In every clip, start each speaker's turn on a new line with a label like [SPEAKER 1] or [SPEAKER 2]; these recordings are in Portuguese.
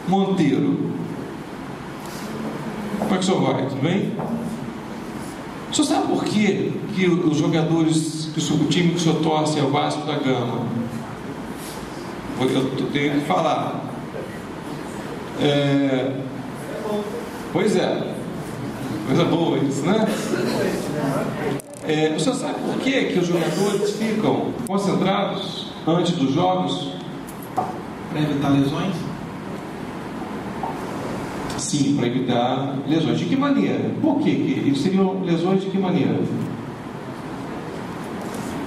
[SPEAKER 1] Monteiro. Como é que o senhor vai? Tudo bem? O senhor sabe por quê que os jogadores, que o time que o senhor torce é o Vasco da Gama? Eu tenho que falar. Pois é. Coisa boa isso, né? O senhor sabe por quê que os jogadores ficam concentrados antes dos jogos?
[SPEAKER 2] Para evitar lesões?
[SPEAKER 1] Sim, para evitar lesões. De que maneira? Por quê? Isso seriam lesões de que maneira?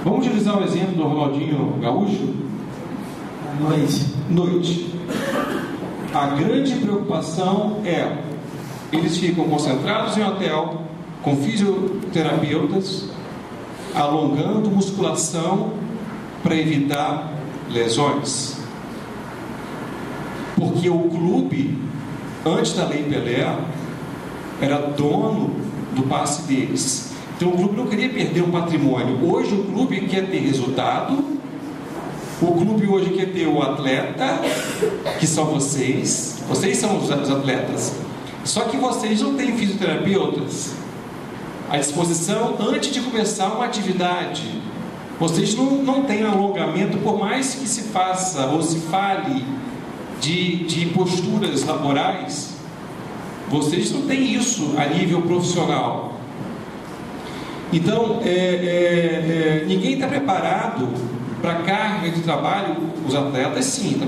[SPEAKER 1] Vamos utilizar o exemplo do Ronaldinho Gaúcho? Noite. A grande preocupação é: eles ficam concentrados em hotel, com fisioterapeutas, alongando musculação para evitar lesões. Porque o clube, antes da Lei Pelé, era dono do passe deles. Então o clube não queria perder um patrimônio. Hoje o clube quer ter resultado. O clube hoje quer ter o atleta, que são vocês. Vocês são os atletas. Só que vocês não têm fisioterapeutas à disposição antes de começar uma atividade. Vocês não têm alongamento, por mais que se faça ou se fale de posturas laborais. Vocês não têm isso a nível profissional. Então, ninguém está preparado para a carga de trabalho. Os atletas, sim.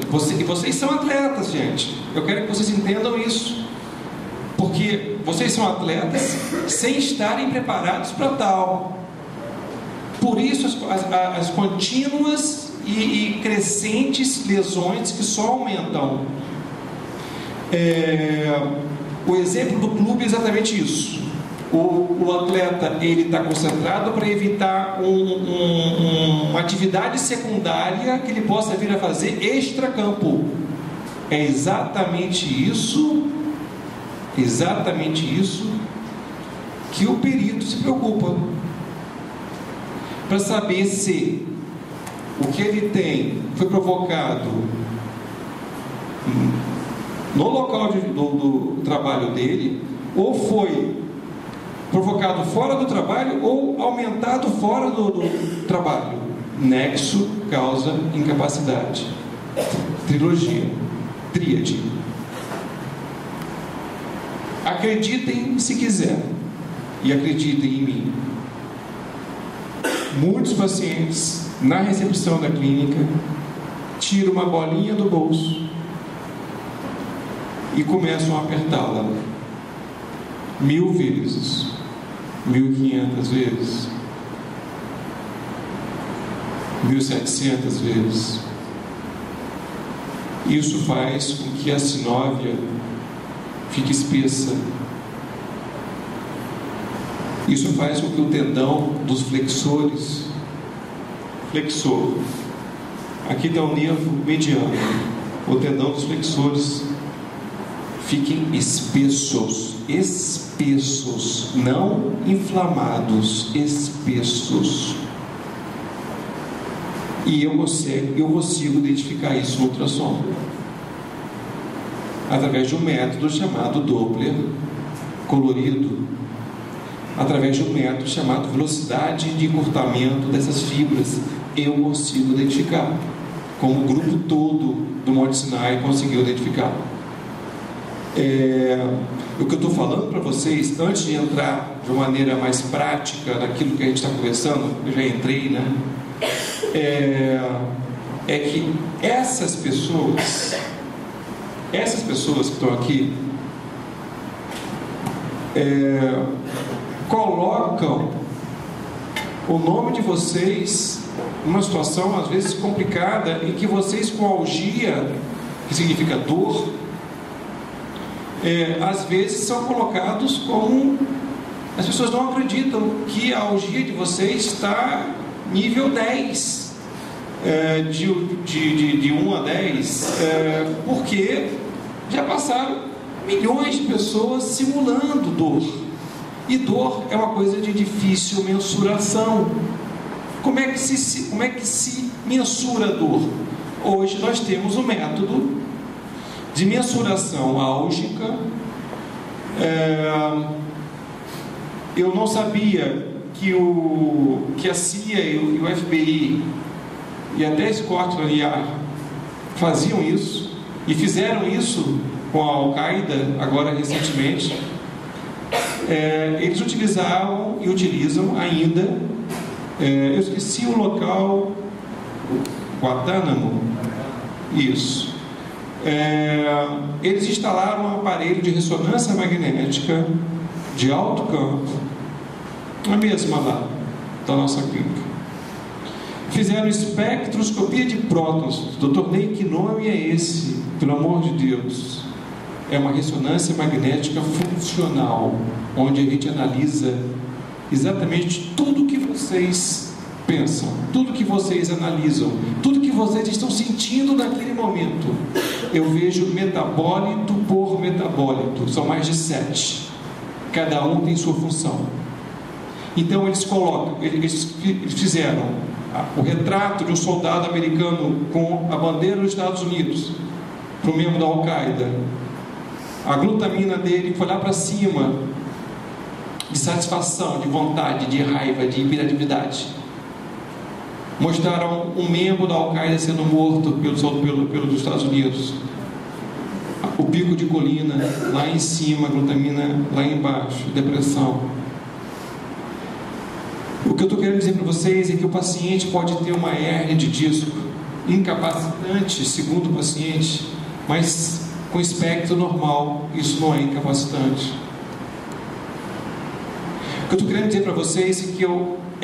[SPEAKER 1] Vocês são atletas, gente. Eu quero que vocês entendam isso. Porque vocês são atletas sem estarem preparados para tal. Por isso as contínuas e crescentes lesões que só aumentam. O exemplo do clube é exatamente isso. O atleta, ele está concentrado para evitar uma atividade secundária que ele possa vir a fazer extracampo. É exatamente isso que o perito se preocupa, para saber se o que ele tem foi provocado no local do trabalho dele, ou foi provocado fora do trabalho, ou aumentado fora do trabalho. Nexo, causa, incapacidade. Tríade. Acreditem se quiser, e acreditem em mim. Muitos pacientes na recepção da clínica tiram uma bolinha do bolso e começam a apertá-la 1000 vezes, 1500 vezes, 1700 vezes. Isso faz com que a sinóvia fique espessa. Isso faz com que o tendão dos flexores, flexor, aqui está o nervo mediano, o tendão dos flexores, fiquem espessos, não inflamados, espessos. E eu consigo identificar isso no ultrassom, através de um método chamado Doppler colorido, através de um método chamado velocidade de encurtamento dessas fibras. Eu consigo identificar, como o grupo todo do Monte Sinai conseguiu identificar. O que eu estou falando para vocês, antes de entrar de uma maneira mais prática naquilo que a gente está conversando, eu já entrei, né? É que essas pessoas que estão aqui colocam o nome de vocês numa situação às vezes complicada, em que vocês, com algia, que significa dor, às vezes são colocados como... As pessoas não acreditam que a algia de vocês está nível 10, de 1 a 10, porque já passaram milhões de pessoas simulando dor. E dor é uma coisa de difícil mensuração. Como é que se mensura a dor? Hoje nós temos um método de mensuração álgica. Eu não sabia que a CIA e o FBI e até Scotland Yard faziam isso, e fizeram isso com a Al-Qaeda agora recentemente. Eles utilizavam e utilizam ainda, eu esqueci o local, Guantánamo, isso. Eles instalaram um aparelho de ressonância magnética de alto campo, a mesma lá da nossa clínica. Fizeram espectroscopia de prótons. Doutor Ney, que nome é esse? Pelo amor de Deus. É uma ressonância magnética funcional, onde a gente analisa exatamente tudo que vocês pensam, tudo que vocês analisam, tudo que vocês estão sentindo naquele momento. Eu vejo metabólito por metabólito, são mais de 7. Cada um tem sua função. Então eles fizeram o retrato de um soldado americano com a bandeira dos Estados Unidos para o membro da Al-Qaeda. A glutamina dele foi lá para cima, de satisfação, de vontade, de raiva, de hiperatividade. Mostraram um membro da Al-Qaeda sendo morto pelos Estados Unidos. O pico de colina lá em cima, a glutamina lá embaixo, depressão. O que eu estou querendo dizer para vocês é que o paciente pode ter uma hérnia de disco incapacitante, segundo o paciente, mas com espectro normal, isso não é incapacitante. O que eu estou querendo dizer para vocês é que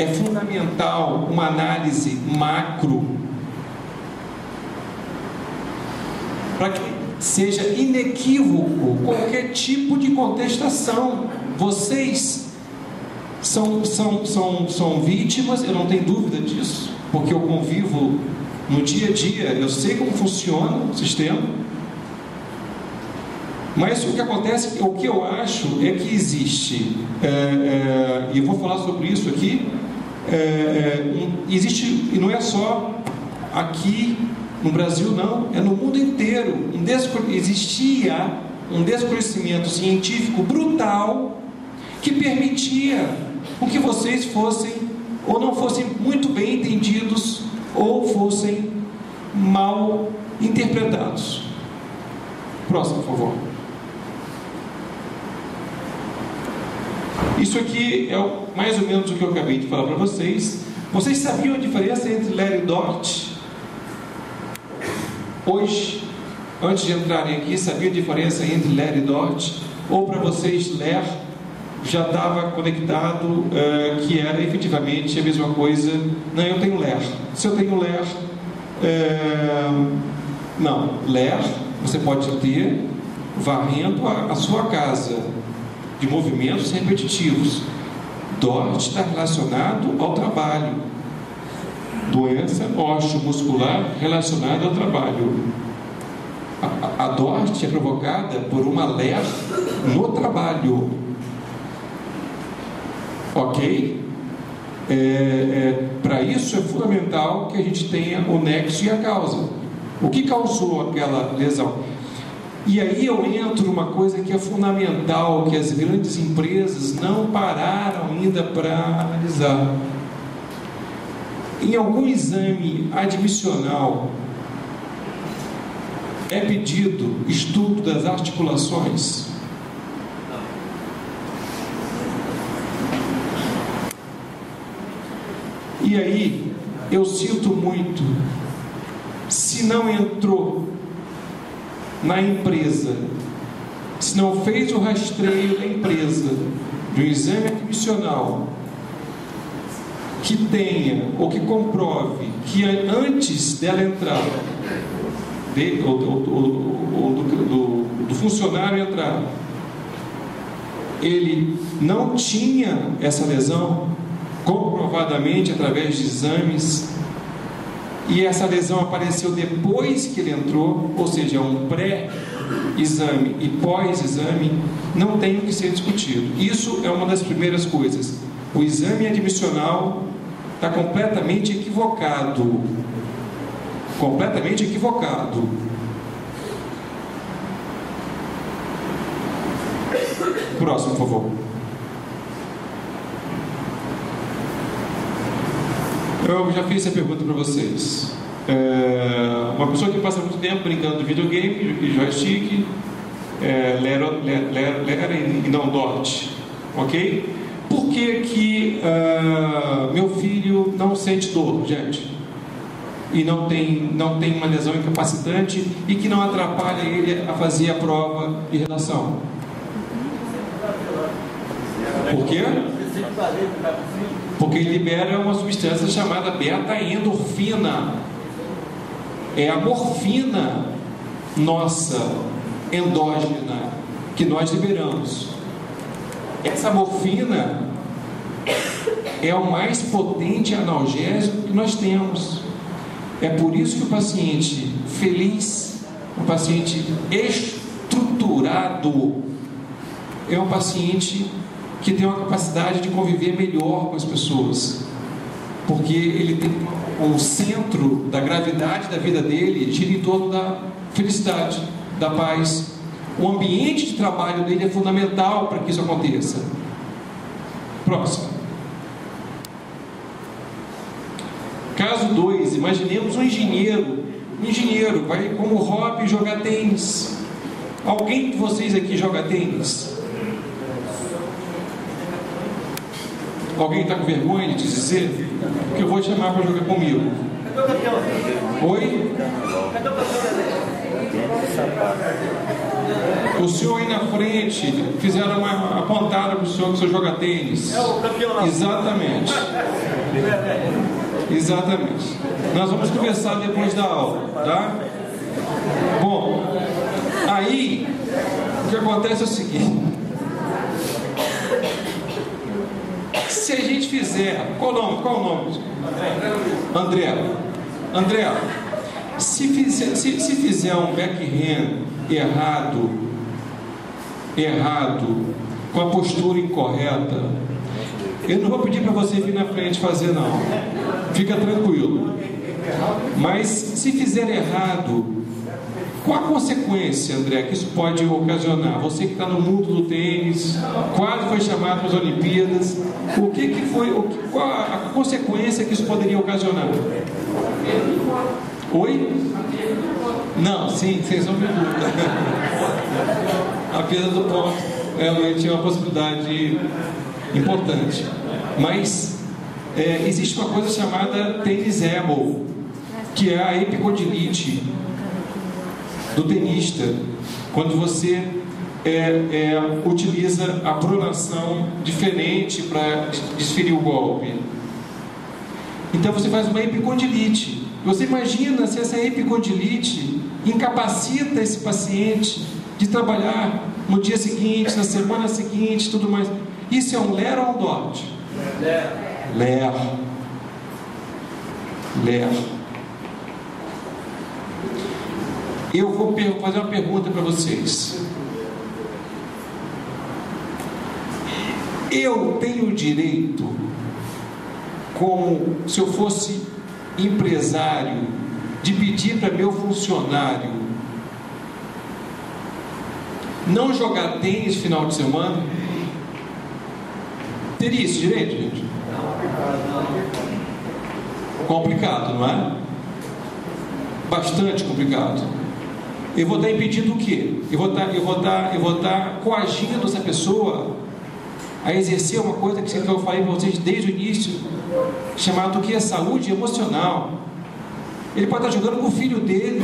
[SPEAKER 1] é fundamental uma análise macro para que seja inequívoco qualquer tipo de contestação. Vocês são vítimas, eu não tenho dúvida disso, porque eu convivo no dia a dia, eu sei como funciona o sistema. Mas o que acontece, o que eu acho é que existe, e eu vou falar sobre isso aqui, existe, e não é só aqui no Brasil não, é no mundo inteiro, existia um desconhecimento científico brutal que permitia que vocês fossem, ou não fossem muito bem entendidos, ou fossem mal interpretados. Próximo, por favor. Isso aqui é mais ou menos o que eu acabei de falar para vocês. Vocês sabiam a diferença entre Ler e Dort? Hoje, antes de entrarem aqui, sabiam a diferença entre Ler e Dort? Ou para vocês, Ler já estava conectado, que era efetivamente a mesma coisa? Não, eu tenho Ler. Se eu tenho Ler, não, Ler você pode ter varrendo a sua casa, de movimentos repetitivos. Dort está relacionado ao trabalho, doença osteomuscular relacionada ao trabalho. A Dort é provocada por uma Ler no trabalho. Ok? Para isso é fundamental que a gente tenha o nexo e a causa. O que causou aquela lesão? E aí eu entro numa coisa que é fundamental, que as grandes empresas não pararam ainda para analisar. Em algum exame admissional é pedido estudo das articulações? E aí eu sinto muito, se não entrou na empresa, se não fez o rastreio da empresa de um exame admissional que tenha ou que comprove que antes dela entrar, do funcionário entrar, ele não tinha essa lesão, comprovadamente através de exames, e essa lesão apareceu depois que ele entrou, ou seja, um pré-exame e pós-exame, não tem o que ser discutido. Isso é uma das primeiras coisas. O exame admissional está completamente equivocado. Completamente equivocado. Próximo, por favor. Eu já fiz essa pergunta para vocês. Uma pessoa que passa muito tempo brincando de videogame e joystick, Lera e não Dot, ok? Por que meu filho não sente dor, gente? E não tem uma lesão incapacitante e que não atrapalha ele a fazer a prova de redação? Por quê? Porque ele libera uma substância chamada beta-endorfina. É a morfina nossa, endógena, que nós liberamos. Essa morfina é o mais potente analgésico que nós temos. É por isso que o paciente feliz, o paciente estruturado, é um paciente que tem uma capacidade de conviver melhor com as pessoas, porque ele tem o centro da gravidade da vida dele gira em torno da felicidade, da paz. O ambiente de trabalho dele é fundamental para que isso aconteça. Próximo. Caso 2, imaginemos um engenheiro. Um engenheiro vai como hobby jogar tênis. Alguém de vocês aqui joga tênis? Alguém está com vergonha de dizer? Que eu vou te chamar para jogar comigo. Oi? O senhor aí na frente, fizeram uma apontada para o senhor que o senhor joga tênis. Exatamente. Exatamente. Nós vamos conversar depois da aula, tá? Bom, aí o que acontece é o seguinte: se a gente fizer, qual o nome? André, se fizer um backhand errado, com a postura incorreta, eu não vou pedir para você vir na frente fazer, não. Fica tranquilo. Mas se fizer errado, qual a consequência, André, que isso pode ocasionar? Você que está no mundo do tênis, quase foi chamado para as Olimpíadas, qual a consequência que isso poderia ocasionar? Oi? Não, sim, sem sombra de dúvida. A perda do ponto realmente é uma possibilidade importante. Mas existe uma coisa chamada tênis elbow, que é a epicondilite do tenista, quando você utiliza a pronação diferente para desferir o golpe. Então você faz uma epicondilite. Você imagina se essa epicondilite incapacita esse paciente de trabalhar no dia seguinte, na semana seguinte, tudo mais. Isso é um Lera ou um Dot? Lera. Eu vou fazer uma pergunta para vocês. Eu tenho o direito, como se eu fosse empresário, de pedir para meu funcionário não jogar tênis no final de semana? Teria esse direito, gente? Complicado, não é? Bastante complicado. Eu vou estar impedindo o quê? Eu vou estar coagindo essa pessoa a exercer uma coisa que eu falei para vocês desde o início, chamado o que é saúde emocional. Ele pode estar jogando com o filho dele,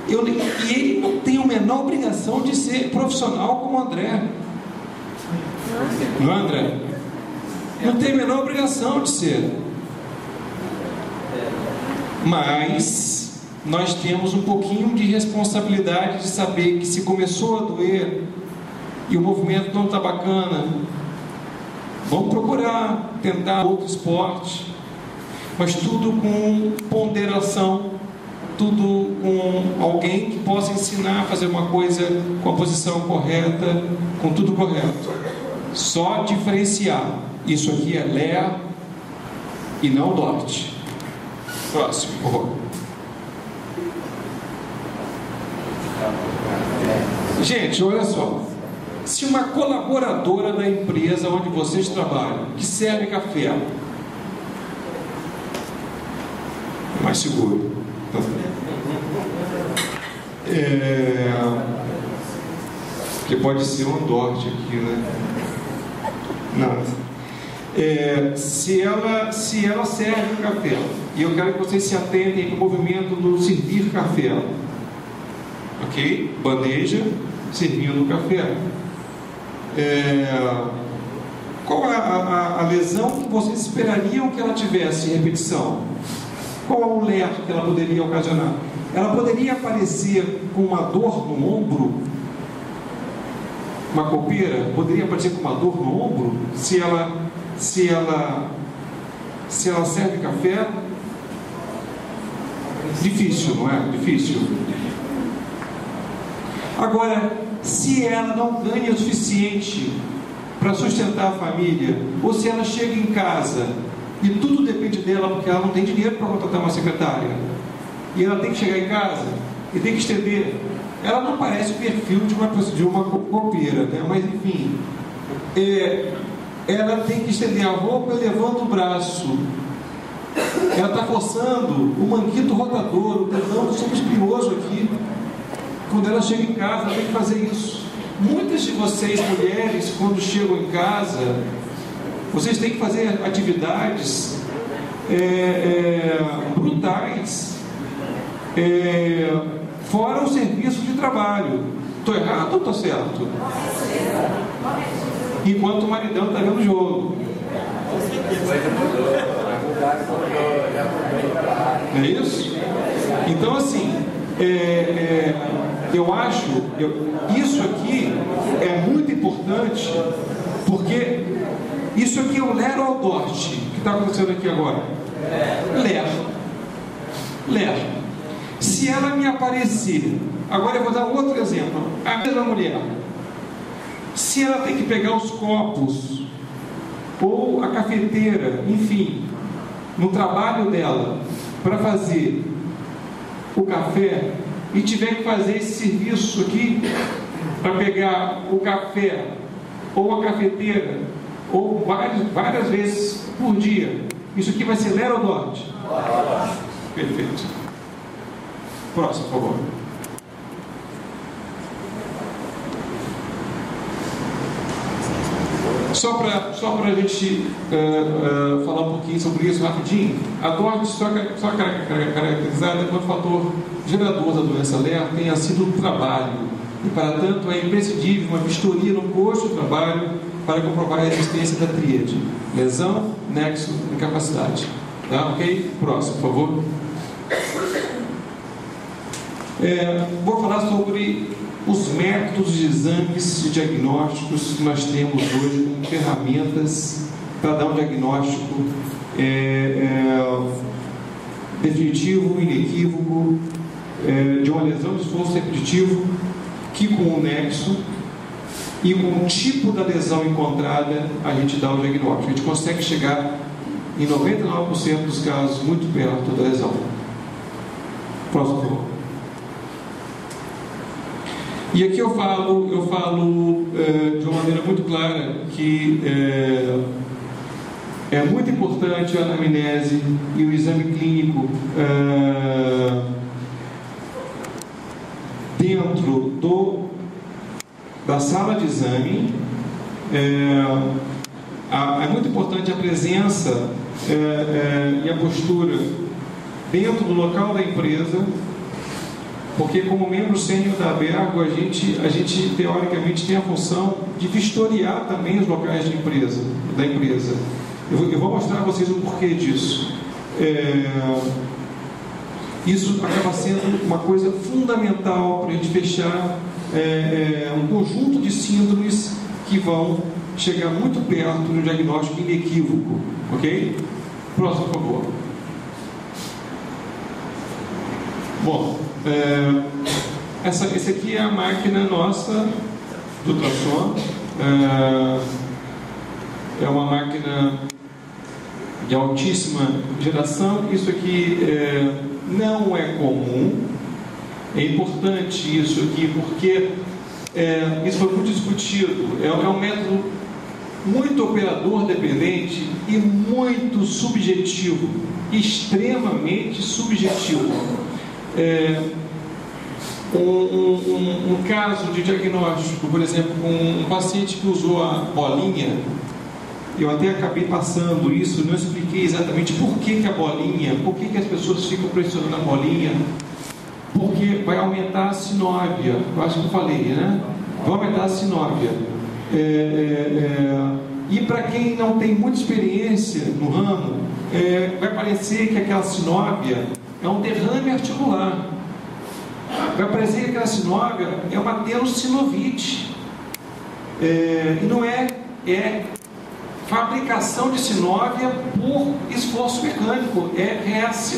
[SPEAKER 1] e ele não tem a menor obrigação de ser profissional como o André. Não é, André? Não tem a menor obrigação de ser. Mas nós temos um pouquinho de responsabilidade de saber que se começou a doer e o movimento não está bacana, vamos procurar tentar outro esporte, mas tudo com ponderação, tudo com alguém que possa ensinar a fazer uma coisa com a posição correta, com tudo correto. Só diferenciar: isso aqui é Lera e não Dot. Próximo, por favor. Gente, olha só. Se uma colaboradora da empresa onde vocês trabalham, que serve café, é mais seguro. Porque pode ser um Andorte aqui, né? Não. Se ela serve café, e eu quero que vocês se atentem para o movimento do servir café, ok? Bandeja, servindo café. Qual é a lesão que vocês esperariam que ela tivesse em repetição? Qual é o ler que ela poderia ocasionar? Ela poderia aparecer com uma dor no ombro, uma copeira, poderia aparecer com uma dor no ombro, se ela serve café. Difícil, não é? Difícil. Agora, se ela não ganha o suficiente para sustentar a família, ou se ela chega em casa e tudo depende dela, porque ela não tem dinheiro para contratar uma secretária, e ela tem que chegar em casa e tem que estender, ela não parece o perfil de uma copeira, né? Mas enfim, ela tem que estender a roupa levando o braço, ela está forçando o manguito rotador, o tendão subespinhoso aqui. Quando ela chega em casa, ela tem que fazer isso. Muitas de vocês, mulheres, quando chegam em casa, vocês têm que fazer atividades brutais, fora o serviço de trabalho. Estou errado ou estou certo? Enquanto o maridão está vendo o jogo. Não é isso? Então, assim, eu acho, isso aqui é muito importante, porque isso aqui é o Ler ao Dorte, que está acontecendo aqui agora. Ler. Se ela me aparecer, agora eu vou dar outro exemplo, a mesma mulher, se ela tem que pegar os copos, ou a cafeteira, enfim, no trabalho dela, para fazer o café, e tiver que fazer esse serviço aqui para pegar o café ou a cafeteira ou várias vezes por dia, isso aqui vai ser Ler ou Dorte? Perfeito. Próximo, por favor. Só para a gente falar um pouquinho sobre isso rapidinho, a Dorte só caracterizada como fator gerador da doença Ler tenha sido o trabalho, e para tanto é imprescindível uma vistoria no posto de trabalho para comprovar a existência da tríade: lesão, nexo e incapacidade. Tá? Ok? Próximo, por favor. Vou falar sobre os métodos de exames e diagnósticos que nós temos hoje como ferramentas para dar um diagnóstico definitivo, inequívoco, de uma lesão de esforço repetitivo, que com o nexo e com o tipo da lesão encontrada a gente dá o diagnóstico. A gente consegue chegar em 99% dos casos muito perto da lesão. Próximo, por favor. E aqui eu falo de uma maneira muito clara que é muito importante a anamnese e o exame clínico dentro da sala de exame. É muito importante a presença e a postura dentro do local da empresa, porque como membro sênior da Abergo, a gente teoricamente tem a função de vistoriar também os locais da empresa. Eu vou mostrar a vocês o porquê disso. Isso acaba sendo uma coisa fundamental para a gente fechar um conjunto de síndromes que vão chegar muito perto do diagnóstico inequívoco. Ok? Próximo, por favor. Bom, essa aqui é a máquina nossa do ultrassom. É uma máquina de altíssima geração. Isso aqui não é comum. É importante isso aqui porque Isso foi muito discutido. É um método muito operador dependente e muito subjetivo, extremamente subjetivo. Um caso de diagnóstico, por exemplo, com um paciente que usou a bolinha, eu até acabei passando isso, não expliquei exatamente por que a bolinha, por que as pessoas ficam pressionando a bolinha, porque vai aumentar a sinóvia, eu acho que eu falei, né? Vai aumentar a sinóvia. E para quem não tem muita experiência no ramo, vai parecer que aquela sinóvia é um derrame articular. Vai parecer que aquela sinóvia é uma tenossinovite. E não é fabricação de sinóvia por esforço mecânico, é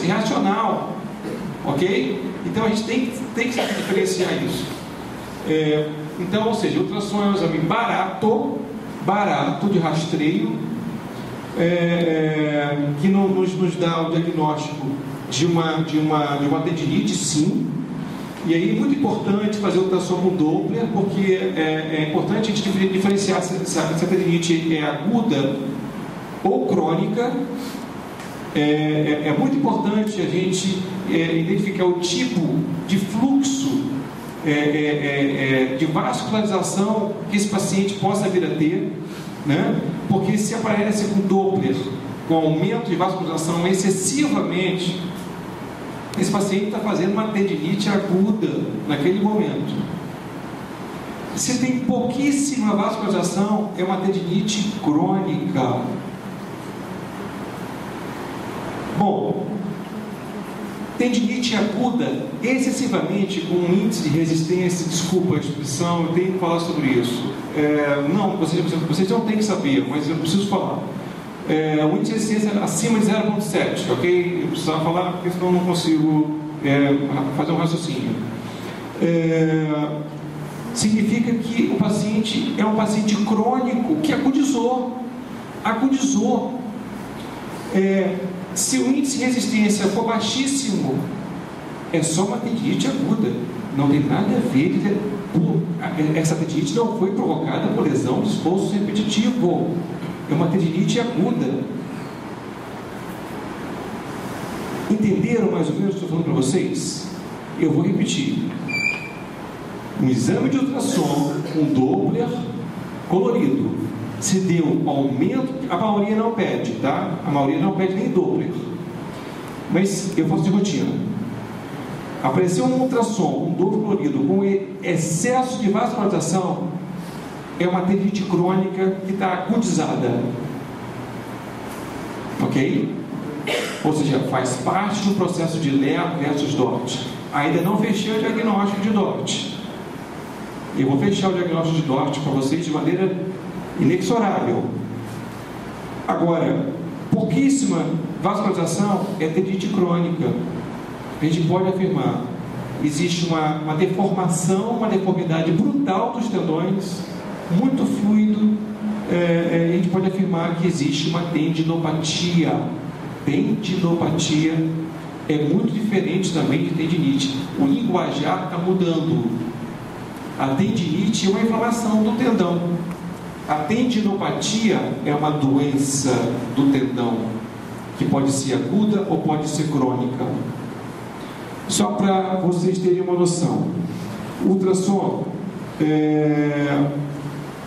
[SPEAKER 1] reacional. Ok? Então a gente tem que diferenciar isso. Então, ou seja, o ultrassom é um exame barato de rastreio, que nos dá o diagnóstico de uma tendinite, sim. E aí é muito importante fazer o ultrassom com Doppler, porque é importante a gente diferenciar se a tendinite é aguda ou crônica. É muito importante a gente identificar o tipo de fluxo de vascularização que esse paciente possa vir a ter, né? Porque se aparece com Doppler, com aumento de vascularização excessivamente, esse paciente está fazendo uma tendinite aguda naquele momento. Se tem pouquíssima vascularização, é uma tendinite crônica. Bom, tendinite aguda excessivamente com um índice de resistência, desculpa a expressão, eu tenho que falar sobre isso. Não, vocês não têm que saber, mas eu preciso falar. O índice de resistência acima de 0,7, ok? Eu precisava falar porque senão eu não consigo fazer um raciocínio. Significa que o paciente é um paciente crônico que agudizou. Se o índice de resistência for baixíssimo, é só uma tendinite aguda. Não tem nada a ver. Essa tendinite não foi provocada por lesão de esforço repetitivo. É uma tendinite aguda. Entenderam mais ou menos o que eu estou falando para vocês? Eu vou repetir. Um exame de ultrassom com Doppler colorido. Se deu aumento, a maioria não pede, tá? A maioria não pede nem Doppler. Mas eu faço de rotina. Apareceu um ultrassom, um Doppler colorido com excesso de vascularização, é uma tendinite crônica que está agudizada. Ok? Ou seja, faz parte do processo de LEA versus DORT. Ainda não fechei o diagnóstico de DORT. Eu vou fechar o diagnóstico de DORT para vocês de maneira inexorável. Agora, pouquíssima vascularização é tendinite crônica. A gente pode afirmar, existe uma deformação, uma deformidade brutal dos tendões, muito fluido. A gente pode afirmar que existe uma tendinopatia. Tendinopatia é muito diferente também de tendinite. O linguajar está mudando. A tendinite é uma inflamação do tendão. A tendinopatia é uma doença do tendão, que pode ser aguda ou pode ser crônica. Só para vocês terem uma noção, o ultrassom,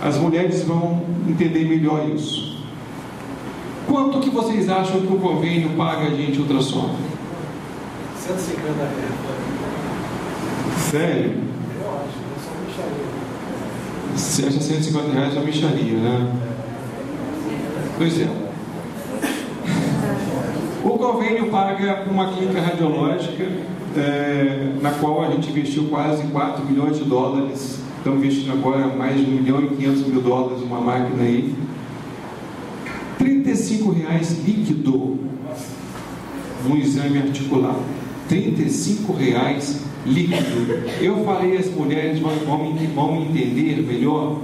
[SPEAKER 1] as mulheres vão entender melhor isso. Quanto que vocês acham que o convênio paga a gente ultrassom?
[SPEAKER 2] 150 reais.
[SPEAKER 1] Sério?
[SPEAKER 2] Eu acho, é só micharia.
[SPEAKER 1] Você acha 150 reais uma micharia, né? Pois é. O convênio paga uma clínica radiológica, na qual a gente investiu quase 4 milhões de dólares. Estamos investindo agora mais de 1 milhão e 500 mil dólares numa máquina aí. R$35 líquido um exame articular. R$35 líquido. Eu falei, as mulheres vão me entender melhor.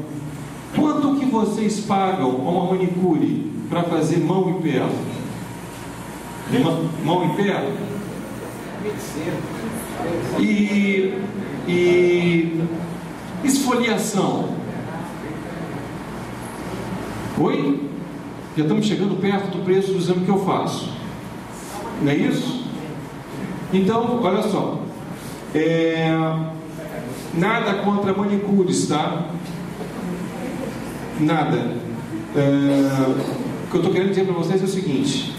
[SPEAKER 1] Quanto que vocês pagam a uma manicure para fazer mão e pé? Mão e pé? Esfoliação. Oi? Já estamos chegando perto do preço do exame que eu faço. Não é isso? Então, olha só. Nada contra manicures, tá? Nada. O que eu estou querendo dizer para vocês é o seguinte: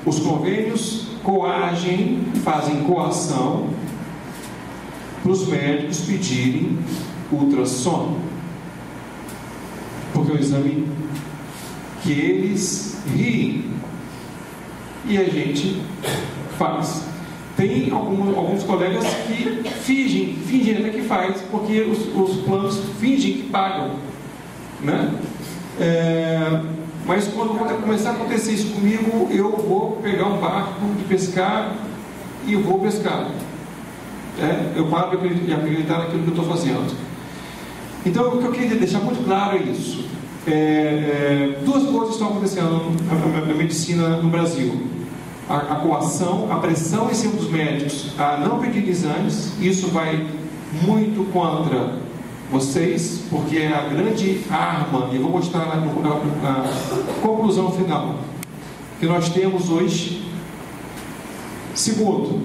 [SPEAKER 1] os convênios fazem coação para os médicos pedirem ultrassom, porque é o exame que eles riem e a gente faz. Tem alguns colegas que fingem até que faz, porque os planos fingem que pagam, né? Mas quando começar a acontecer isso comigo, eu vou pegar um barco de pescar e eu vou pescar. Eu paro de acreditar naquilo que eu estou fazendo. Então, o que eu queria deixar muito claro é isso. Duas coisas estão acontecendo na medicina no Brasil: a coação, a pressão em cima dos médicos a não pedir exames. Isso vai muito contra vocês, porque é a grande arma, e eu vou mostrar na conclusão final, que nós temos hoje. Segundo,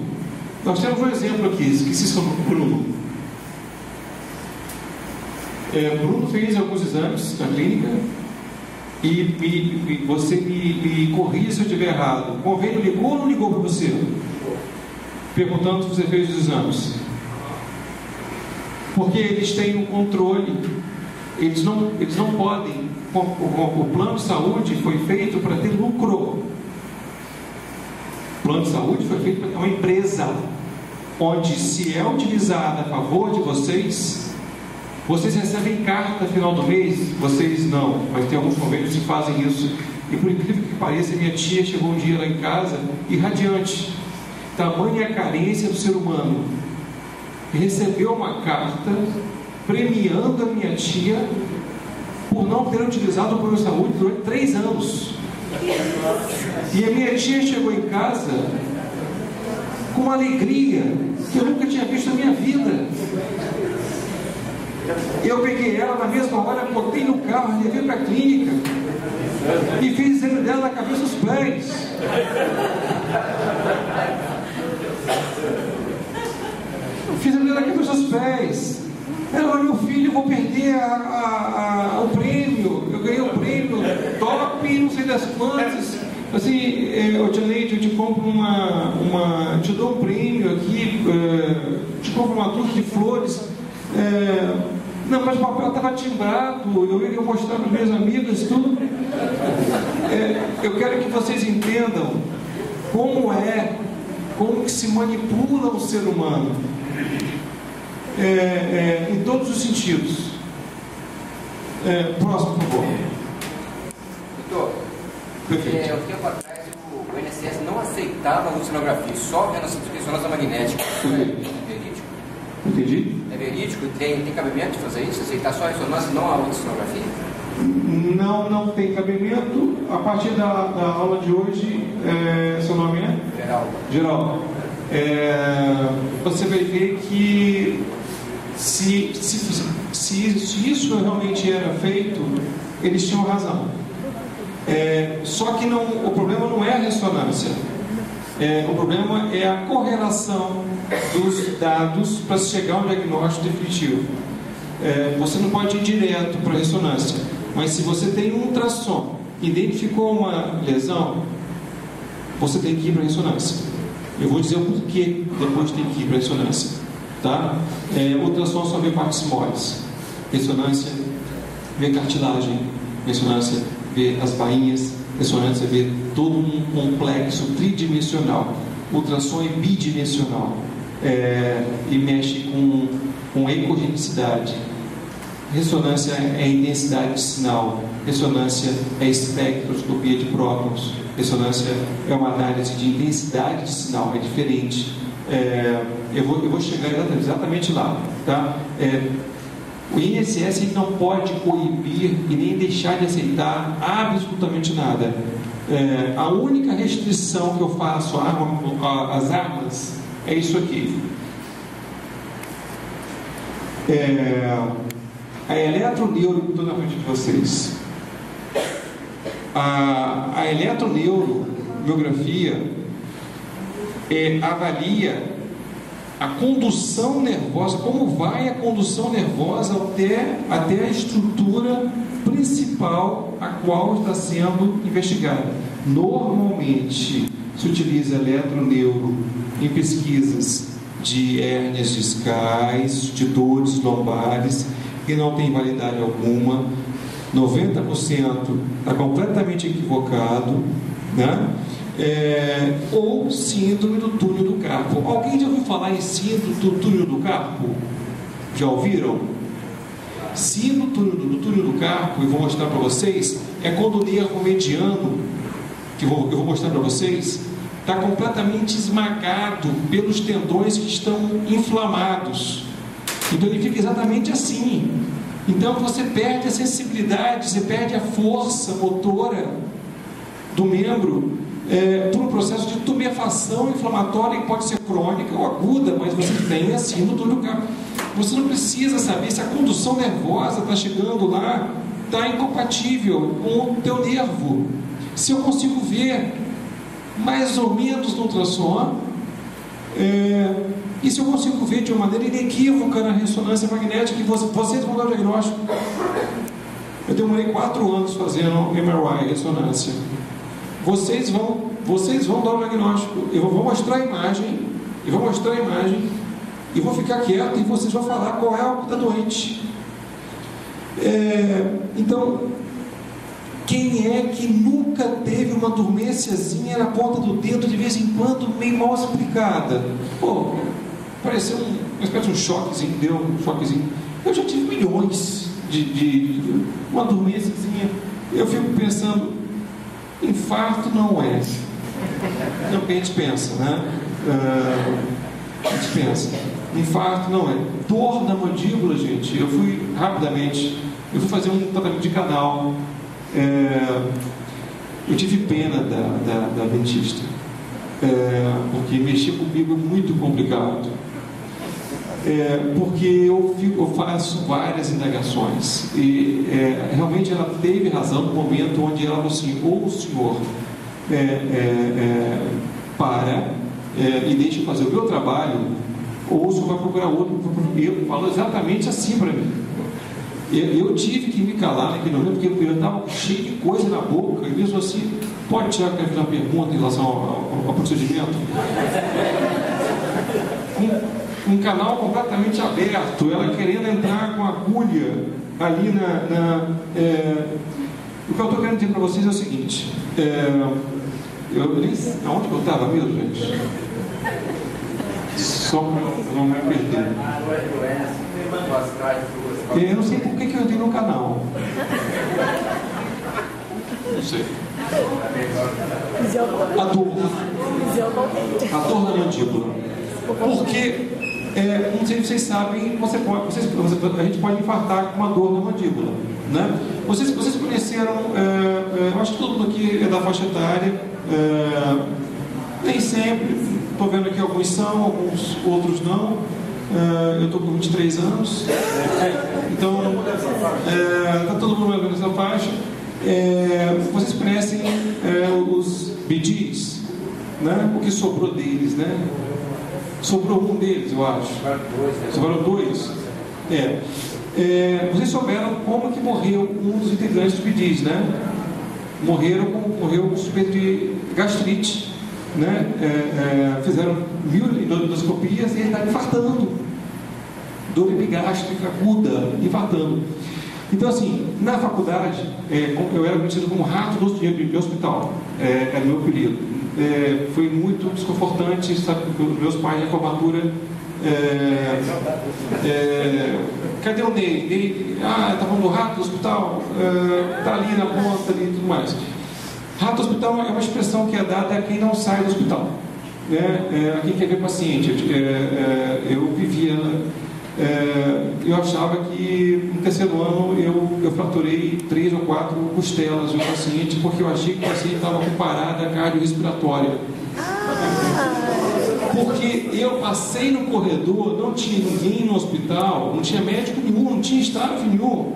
[SPEAKER 1] nós temos um exemplo aqui, esqueci se chama Bruno. Bruno fez alguns exames na clínica e você me corrija se eu estiver errado. O convênio ligou ou não ligou para você? Perguntando se você fez os exames. Porque eles têm um controle, eles não podem. O plano de saúde foi feito para ter lucro. O plano de saúde foi feito para ter uma empresa, onde, se é utilizada a favor de vocês recebem carta no final do mês. Vocês não, mas tem alguns convênios que fazem isso. E por incrível que pareça, minha tia chegou um dia lá em casa irradiante. Tamanha a carência do ser humano. Recebeu uma carta premiando a minha tia por não ter utilizado o plano de saúde durante 3 anos. E a minha tia chegou em casa com uma alegria que eu nunca tinha visto na minha vida. Eu peguei ela na mesma hora, botei no carro, levei para a clínica e fiz exame dela na cabeça dos pés. Fiz exame dela na cabeça dos pés. Ela, meu filho, eu vou perder o prêmio. Eu ganhei o prêmio top, não sei das quantas. Assim, tia Leite, eu te compro te dou um prêmio aqui, te compro uma turma de flores. Não, mas o papel estava timbrado, eu ia mostrar para os meus amigos tudo. Eu quero que vocês entendam como que se manipula o ser humano, em todos os sentidos. Próximo, por favor.
[SPEAKER 3] Doutor, um tempo atrás o INSS não aceitava a ultrassonografia, só ressonância magnética. É verídico?
[SPEAKER 1] Entendi?
[SPEAKER 3] É verídico? Tem cabimento de fazer isso? Aceitar só a ressonância e não a ultrassonografia?
[SPEAKER 1] Não tem cabimento. A partir da aula de hoje, seu nome é? Geraldo. Você vai ver que se isso realmente era feito, eles tinham razão. Só que o problema não é a ressonância. O problema é a correlação dos dados para chegar a um diagnóstico definitivo. Você não pode ir direto para a ressonância, mas se você tem um ultrassom, identificou uma lesão, você tem que ir para a ressonância. Eu vou dizer o porquê depois tem que ir para a ressonância. Tá? Ultrassom só vê partes moles, ressonância vê cartilagem, ressonância vê as bainhas, ressonância vê todo um complexo tridimensional. Ultrassom é bidimensional, e mexe com ecogenicidade. Ressonância é intensidade de sinal, ressonância é espectroscopia de prótons, ressonância é uma análise de intensidade de sinal, é diferente. Eu vou chegar exatamente lá, tá? O INSS não pode coibir e nem deixar de aceitar absolutamente nada. A única restrição que eu faço às armas é isso aqui. A eletroneuro que estou na frente de vocês. A eletroneuromiografia avalia a condução nervosa, como vai a condução nervosa até a estrutura principal a qual está sendo investigada. Normalmente se utiliza eletroneuro em pesquisas de hérnias discais, de dores lombares, que não tem validade alguma. 90% está completamente equivocado, né? Ou síndrome do túnel do carpo. Alguém já ouviu falar em síndrome do túnel do carpo? Já ouviram? Síndrome do túnel do carpo, eu vou mostrar para vocês, é quando o nervo mediano, que eu vou mostrar para vocês, está completamente esmagado pelos tendões que estão inflamados. Então ele fica exatamente assim. Então você perde a sensibilidade, você perde a força motora do membro por um processo de tumefação inflamatória que pode ser crônica ou aguda, mas você tem assim no túnel do carpo. Você não precisa saber se a condução nervosa está chegando lá, está incompatível com o teu nervo. Se eu consigo ver mais ou menos no ultrassom, e se eu consigo ver de uma maneira inequívoca na ressonância magnética, que vocês vão dar o diagnóstico. Eu demorei 4 anos fazendo MRI, ressonância. Vocês vão dar o diagnóstico. Eu vou mostrar a imagem, e vou ficar quieto, e vocês vão falar qual é o que está doente. Então, quem é que nunca teve uma dormênciazinha na ponta do dedo, de vez em quando, meio mal explicada? Pô, pareceu uma espécie de um choquezinho, deu um choquezinho. Eu já tive milhões de uma dormênciazinha. Eu fico pensando, infarto não é. É o que a gente pensa, né? A gente pensa, infarto não é. Dor na mandíbula, gente, eu fui fazer um tratamento de canal. Eu tive pena da dentista, porque mexer comigo é muito complicado, porque eu faço várias indagações e realmente ela teve razão no momento onde ela falou assim: ou o senhor para e deixa eu fazer o meu trabalho, ou o senhor vai procurar outro. Eu falo exatamente assim para mim. Eu tive que me calar naquele momento, porque eu estava cheio de coisa na boca, e mesmo assim, pode tirar uma pergunta em relação ao procedimento? Um canal completamente aberto, ela querendo entrar com a agulha ali o que eu estou querendo dizer para vocês é o seguinte, aonde eu estava mesmo, gente? Só para eu não me perder. Eu não sei por que eu entrei no canal. Não sei. A dor da mandíbula. Porque, não sei se vocês sabem, a gente pode infartar com uma dor na mandíbula, né? Vocês conheceram, eu acho que todo mundo aqui é da faixa etária, nem sempre, estou vendo aqui alguns são, alguns outros não. Eu estou com 23 anos, então está todo mundo nessa faixa. Vocês conhecem os BDs, né? O que sobrou deles, né? Sobrou um deles, eu acho. Sobraram 2. Vocês souberam como que morreu um dos integrantes dos BDs, né? Morreu suspeito de gastrite, né? Fizeram 1000 endoscopias e ele está infartando, dor epigástrica aguda, infartando. Então, assim, na faculdade, eu era conhecido como rato de hospital, era o meu apelido. Foi muito desconfortante, sabe, porque meus pais na formatura, cadê o Ney? Ney, tá falando do rato do hospital, tá ali na ponta ali e tudo mais. Rato do hospital é uma expressão que é dada a quem não sai do hospital, a quem quer ver paciente. Eu vivia, eu achava que no terceiro ano eu fraturei 3 ou 4 costelas de um paciente, porque eu achei que o paciente estava com parada cardiorrespiratória. Porque eu passei no corredor, não tinha ninguém no hospital, não tinha médico nenhum, não tinha staff nenhum,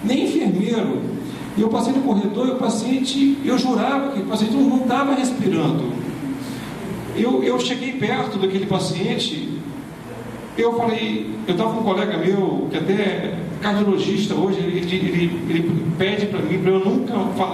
[SPEAKER 1] nem enfermeiro. E eu passei no corredor e o paciente, eu jurava que o paciente não estava respirando. Eu cheguei perto daquele paciente, eu falei, eu estava com um colega meu, que até é cardiologista hoje, ele pede para mim, para eu nunca falar